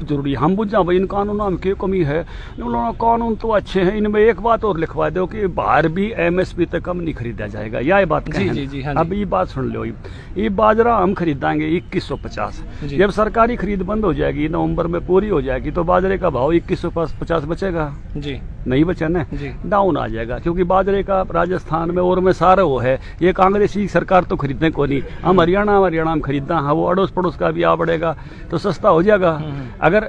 सख्त जरूरी है। हम बुझा भाई इन कानूनों में क्या कमी है, कानून तो अच्छे हैं, इनमें एक बात और लिखवा दो कि बाहर भी MSP तक कम नहीं खरीदा जाएगा। यह बात जी, हाँ अब ये बात सुन लो, ये बाजरा हम खरीदांगे 2150, जब सरकारी खरीद बंद हो जाएगी, नवंबर में पूरी हो जाएगी, तो बाजरे का भाव 2150 बचेगा जी, नहीं बचा ना, डाउन आ जाएगा। क्योंकि बाजरे का राजस्थान में और में सारा वो है, ये कांग्रेसी सरकार तो खरीदने को नहीं, हम हरियाणा में खरीदना है, वो अड़ोस पड़ोस का भी आ पड़ेगा तो सस्ता हो जाएगा। अगर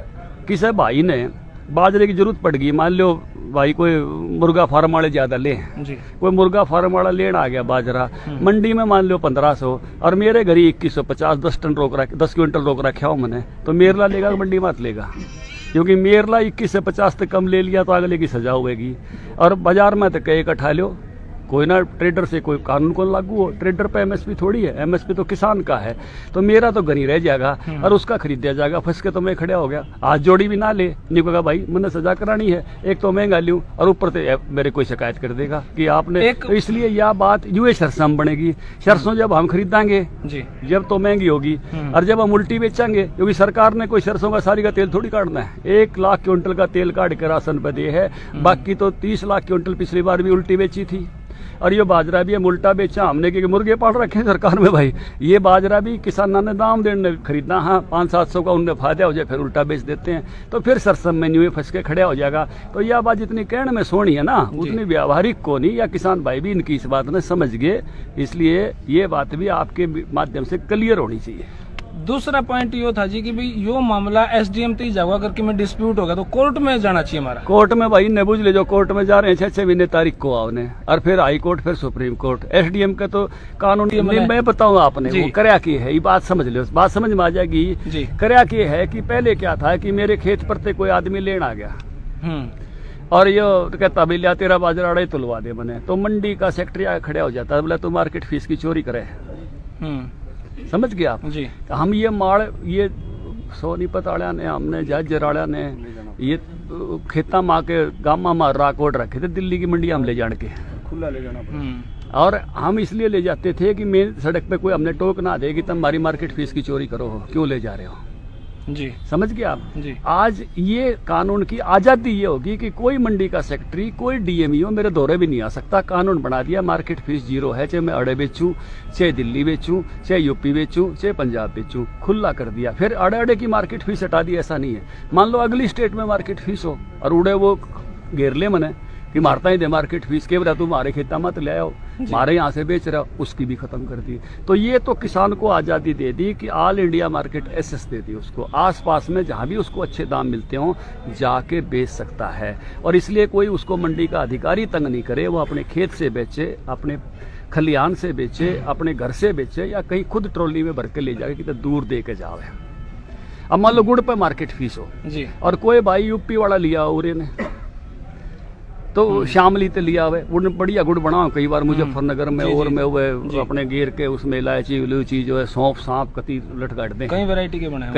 किसी भाई ने बाजरे की जरूरत पड़ गई, मान लो भाई कोई मुर्गा फार्म वाले ज्यादा ले, कोई मुर्गा फार्म वाला लेना आ गया बाजरा, मंडी में मान लो 1500 और मेरे घर 2150, 10 टन रोक रखे, 10 क्विंटल रोक रखा हूँ मैंने, तो मेरला लेगा मंडी मत लेगा, क्योंकि मेरला 21 से 50 तक कम ले लिया तो अगले की सजा होगी। और बाजार में तो कई इकट्ठा लो, कोई ना ट्रेडर से कोई कानून को लागू हो, ट्रेडर पे MSP थोड़ी है, MSP तो किसान का है, तो मेरा तो गनी रह जाएगा और उसका खरीद दिया जाएगा। फंस के तो मैं खड़ा हो गया, हाथ जोड़ी भी ना ले, नहीं कहेगा भाई मैंने सजा करानी है, एक तो महंगा लूं और ऊपर से मेरे कोई शिकायत कर देगा कि आपने तो इसलिए यह बात यूए सरसों बनेगी। सरसों जब हम खरीदांगे जब तो महंगी होगी, और जब हम उल्टी बेचेंगे, क्योंकि सरकार ने कोई सरसों का सारी का तेल थोड़ी काटना है, 1 लाख क्विंटल का तेल काट के राशन पे दे है, बाकी तो 30 लाख क्विंटल पिछली बार भी उल्टी बेची थी। और ये बाजरा भी हम उल्टा बेचा हमने, क्योंकि मुर्गे पाल रखे हैं सरकार में भाई, ये बाजरा भी किसानों ने दाम देने खरीदना, हाँ 500-700 का उनने फायदा हो जाए, फिर उल्टा बेच देते हैं, तो फिर सरसम में न्यू फंस के खड़ा हो जाएगा। तो यह बात जितनी कहने में सोनी है ना, उतनी व्यावहारिक को नहीं, या किसान भाई भी इनकी इस बात में समझ गए, इसलिए ये बात भी आपके माध्यम से क्लियर होनी चाहिए। दूसरा पॉइंट यो था जी कि भाई यो मामला SDM तक जावा करके में डिस्प्यूट होगा तो कोर्ट में जाना चाहिए हमारा। कोर्ट में भाई ने बुझ ले, जो कोर्ट में जा रहे हैं 6 महीने तारीख को आवने, और फिर हाई कोर्ट, फिर सुप्रीम कोर्ट। SDM का तो कानून मैं बताऊँ आपने वो करया की है, ये बात समझ लो, बात समझ में आ जाएगी। करया की है कि पहले क्या था कि मेरे खेत पर ते कोई आदमी लेना आ गया और ये कहता भाई लिया तेरा बाजरा अड़े तुलवा दे मैंने, तो मंडी का सेक्रेटरी आगे खड़ा हो जाता है, बोला तू मार्केट फीस की चोरी करे, समझ गया आप जी। हम ये माड़ ये सोनीपत वाला ने, हमने जहाजर वाला ने ये खेता माँ के गामा मार राकोट रखे थे, दिल्ली की मंडी हम ले जाने के खुला ले जाना पड़ा, और हम इसलिए ले जाते थे कि मेन सड़क पे कोई हमने टोक ना दे कि तुम हमारी मार्केट फीस की चोरी करो हो, क्यों ले जा रहे हो जी, समझ गया आप जी। आज ये कानून की आजादी ये होगी कि कोई मंडी का सेक्रेटरी, कोई DMO मेरे दौरे भी नहीं आ सकता। कानून बना दिया, मार्केट फीस 0 है, चाहे मैं अड़े बेचूं, चाहे दिल्ली बेचूं, चाहे यूपी बेचूं, चाहे पंजाब बेचूं, खुला कर दिया। फिर अड़े की मार्केट फीस हटा दी, ऐसा नहीं है। मान लो अगली स्टेट में मार्केट फीस हो और उड़े वो घेर ले मने कि मारता ही दे मार्केट फीस के बता, तू हमारे खेता मत ले आओ, हमारे यहाँ से बेच रहा, उसकी भी खत्म कर दी। तो ये तो किसान को आज़ादी दे दी कि ऑल इंडिया मार्केट SS दे दी उसको, आसपास में जहाँ भी उसको अच्छे दाम मिलते हों जाके बेच सकता है। और इसलिए कोई उसको मंडी का अधिकारी तंग नहीं करे, वो अपने खेत से बेचे, अपने खलियान से बेचे, अपने घर से बेचे, या कहीं खुद ट्रॉली में भर के ले जाके कितना दूर दे के जावे। अब मान लो गुड़ पे मार्केट फीस हो जी, और कोई भाई यूपी वाला लिया उरे ने, तो शामली ते लिया हुए बढ़िया गुड़ बनाओ, कई बार मुजफ्फरनगर में और में वो अपने घेर के उसमें इलायची उलूची जो है सौंफ सांप कती लट काट दें, कई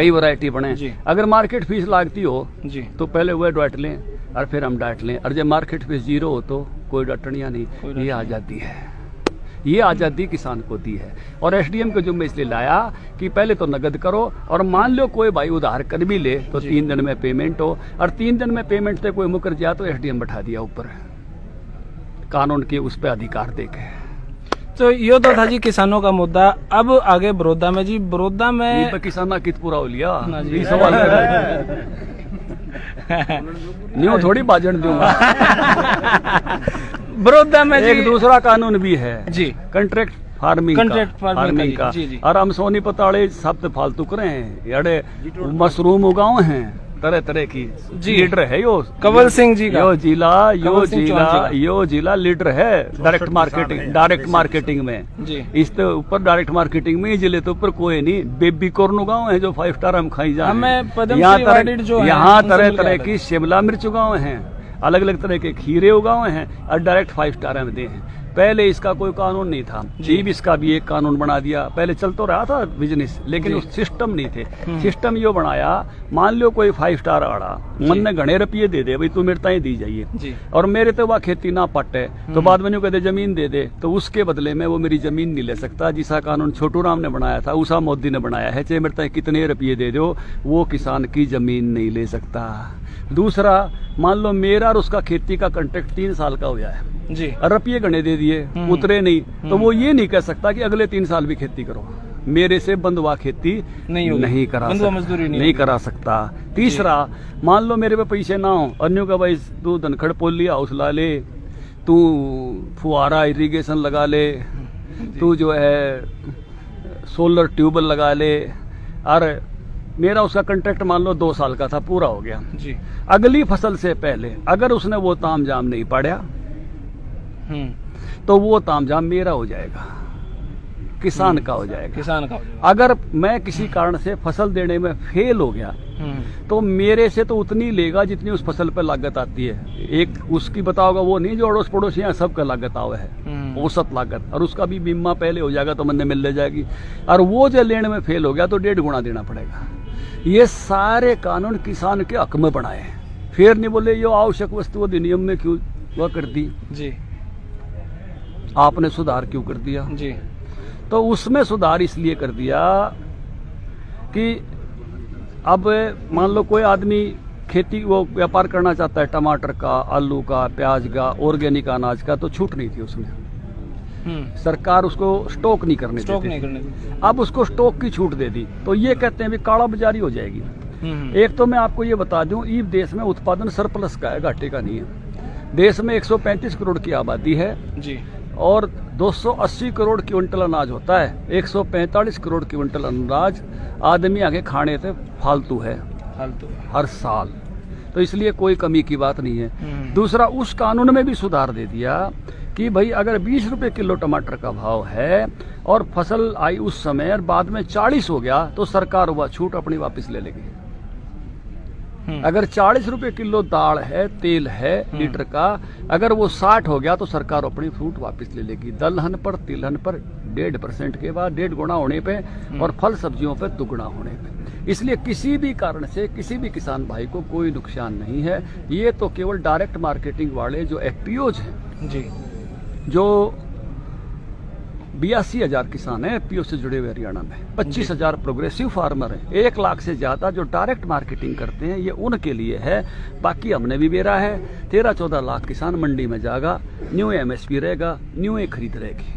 वैरायटी बने। अगर मार्केट फीस लागती हो जी तो पहले वह डांट लें और फिर हम डांट लें, और जब मार्केट फीस 0 हो तो कोई डांटनिया नहीं। ये आज़ादी है, ये आज़ादी किसान को दी है। और SDM को जो मैं इसलिए लाया कि पहले तो नगद करो, और मान लो कोई भाई उधार कर भी ले तो 3 दिन में पेमेंट हो, और 3 दिन में पेमेंट से कोई मुकर जाए तो SDM बैठा दिया ऊपर कानून के उस पर अधिकार देके। तो ये तो था जी किसानों का मुद्दा। अब आगे बड़ौदा में जी, बड़ौदा में किसाना कित पूरा हो लिया ये सवाल न्यू थोड़ी बाजन दूंगा। बड़ौदा में एक दूसरा कानून भी है जी, कंट्रैक्ट फार्मिंग का, और हम सोनीपत वाले सब फालतू करे हैं, अड़े मशरूम उगाओ हैं तरह तरह की जी। लीडर है यो कंवल सिंह जी का, यो जिला लीडर है डायरेक्ट मार्केटिंग में जी। इसके ऊपर डायरेक्ट मार्केटिंग में जिले तो ऊपर कोई नहीं। बेबी कॉर्न उगाओ है जो 5 स्टार हम खाई जाए, यहाँ तरह तरह की शिमला मिर्च उगाओ हैं, अलग अलग तरह के खीरे उगाए हैं, और डायरेक्ट 5 स्टार में दे हैं। पहले इसका कोई कानून नहीं था, जीव इसका भी एक कानून बना दिया। पहले चल तो रहा था बिजनेस, लेकिन उस सिस्टम नहीं थे। सिस्टम यो बनाया, मान लो कोई 5 स्टार आड़ा, मन ने घने रुपये दे दे, भाई तू मेरे ताई दी जाइए, और मेरे तो वह खेती ना पट है, तो बाद में यूं कहते जमीन दे दे, तो उसके बदले में वो मेरी जमीन नहीं ले सकता। जिसा कानून छोटू राम ने बनाया था, उसा मोदी ने बनाया है, चाहे मेरे ताई कितने रुपये दे दो, वो किसान की जमीन नहीं ले सकता। दूसरा, मान लो मेरा और उसका खेती का कॉन्ट्रैक्ट 3 साल का हो जाए जी, रुपये गणे दे दिए, उतरे नहीं, तो वो ये नहीं कह सकता कि अगले 3 साल भी खेती करो। मेरे से बंधुआ खेती नहीं करा सकता, मजदूरी नहीं करा सकता। तीसरा, मान लो मेरे पे पैसे ना हो, अन्यों का भाई तू धनखड़ पोली हाउस ला ले, तू फुहारा इरिगेशन लगा ले, तू जो है सोलर ट्यूबवेल लगा ले, और मेरा उसका कॉन्ट्रैक्ट मान लो 2 साल का था, पूरा हो गया जी। अगली फसल से पहले अगर उसने वो तामझाम नहीं पड़ा तो वो तामझाम मेरा हो जाएगा, किसान का हो जाएगा, किसान का। अगर मैं किसी कारण से फसल देने में फेल हो गया तो मेरे से तो उतनी लेगा जितनी उस फसल पर लागत आती है। एक उसकी बताओगा, वो नहीं जो अड़ोस पड़ोस यहाँ सबका लागत आवा है, औसत लागत, और उसका भी बीमा पहले हो जाएगा तो मन मिल ले जाएगी। और वो जो लेने में फेल हो गया तो 1.5 गुना देना पड़ेगा। ये सारे कानून किसान के हक में बनाए, फिर नहीं बोले ये आवश्यक वस्तु अधिनियम में क्यों वह कर दी जी, आपने सुधार क्यों कर दिया जी। तो उसमें सुधार इसलिए कर दिया कि अब मान लो कोई आदमी खेती वो व्यापार करना चाहता है, टमाटर का, आलू का, प्याज का, ऑर्गेनिक अनाज का, तो छूट नहीं थी उसमें। सरकार उसको स्टॉक नहीं करने देती। अब उसको स्टॉक की छूट दे दी, तो ये कहते हैं भी काला बाजारी हो जाएगी। एक तो मैं आपको ये बता दूं, इस देश में उत्पादन सरप्लस का है, घाटे का नहीं है। देश में 135 करोड़ की आबादी है जी, और 280 करोड़ क्विंटल अनाज होता है। 145 करोड़ क्विंटल अनाज आदमी आगे खाने से फालतू है हर साल, तो इसलिए कोई कमी की बात नहीं है। दूसरा, उस कानून में भी सुधार दे दिया कि भाई अगर 20 रुपए किलो टमाटर का भाव है और फसल आई उस समय और बाद में 40 हो गया तो सरकार वह छूट अपनी वापस ले लेगी। अगर 40 रुपए किलो दाल है, तेल है लीटर का, अगर वो 60 हो गया तो सरकार अपनी छूट वापस ले लेगी। दलहन पर, तिलहन पर 1.5% के बाद 1.5 गुना होने पे, और फल सब्जियों पे 2 गुना होने पे। इसलिए किसी भी कारण से किसी भी किसान भाई को कोई नुकसान नहीं है। ये तो केवल डायरेक्ट मार्केटिंग वाले जो एफपीओज हैं जी, जो 82,000 किसान हैं एफपीओ से जुड़े हुए हरियाणा में, 25,000 प्रोग्रेसिव फार्मर हैं, 1 लाख से ज्यादा जो डायरेक्ट मार्केटिंग करते हैं, ये उनके लिए है। बाकी हमने भी बेरा है, 13-14 लाख किसान मंडी में जाएगा, न्यू एमएसपी रहेगा, न्यू खरीद रहेगी।